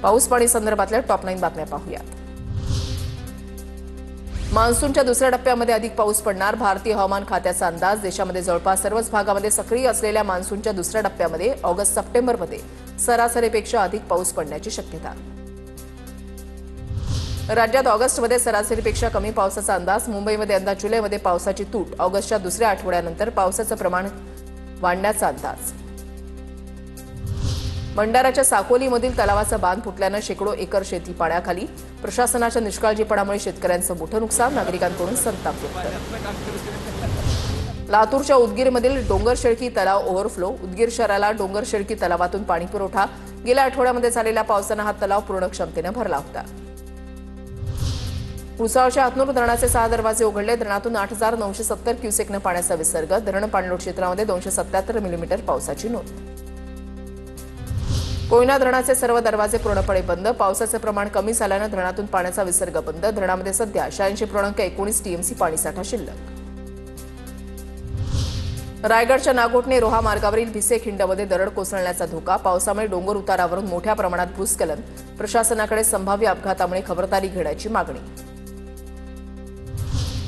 पाऊस पाणी संदर्भातल्या टॉप 9 बातम्या पाहूयात। मान्सूनच्या दुसऱ्या टप्प्यामध्ये अधिक पाऊस पडणार, भारतीय हवामान खात्याचा अंदाज। देशामध्ये जवळपास सर्वच भागामध्ये सक्रिय असलेल्या मान्सूनच्या दुसऱ्या टप्प्यामध्ये ऑगस्ट-सप्टेंबरमध्ये सरासरीपेक्षा अधिक पाऊस पडण्याची शक्यता। राज्यात ऑगस्टमध्ये सरासरीपेक्षा कमी पावसाचा अंदाज। मुंबईमध्ये यंदा जुलैमध्ये पावसाची तूट, ऑगस्टच्या दुसऱ्या आठवड्यानंतर पावसाचं प्रमाण वाढण्याचा अंदाज। भंडाराच्या साकोलीमधील तलावाचा बांध फुटल्यानं शेकडो एकर शेती पाण्याखाली। प्रशासनाच्या निष्काळजीपणामुळे शेतकऱ्यांचं मोठं नुकसान, नागरिकांकडून संताप व्यक्त। लातूरच्या उदगीरमधील डोंगरशेळकी तलाव ओव्हरफ्लो, उदगीर शहराला डोंगरशेळकी तलावातून पाणी पुरवठा। गेल्या आठवड्यामध्ये झालेल्या पावसानं हा तलाव पूर्ण क्षमतेनं भरला होता। भुसावळच्या हातनूर धरणाचे 6 दरवाजे उघडले, धरणातून 8,970 क्युसेकनं पाण्याचा विसर्ग। धरण पाणलोट क्षेत्रामध्ये 277 मिलीमीटर पावसाची नोंद। कोयना धरणाचे सर्व दरवाजे पूर्णपणे बंद, पावसाचे प्रमाण कमी झाल्यानं धरणातून पाण्याचा विसर्ग बंद। धरणामध्ये सध्या 86.19 टीएमसी पाणीसाठा शिल्लक। रायगडच्या नागोठणे रोहा मार्गावरील भिसे खिंडमध्ये दरड कोसळण्याचा धोका, पावसामुळे डोंगर उतारावरून मोठ्या प्रमाणात भूस्खलन। प्रशासनाकडे संभाव्य अपघातामुळे खबरदारी घेण्याची मागणी।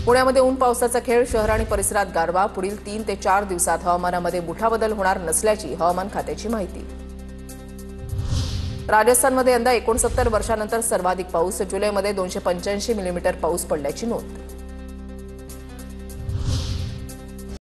पुण्यामध्ये ऊन पावसाचा खेळ, शहर आणि परिसरात गारवा। पुढील 3 ते 4 दिवसात हवामानामध्ये मोठा बदल होणार नसल्याची हवामान खात्याची माहिती। राजस्थानमध्ये यंदा 69 वर्षांनंतर सर्वाधिक पाऊस, जुलैमध्ये 285 मिलीमीटर पाऊस पडल्याची नोंद।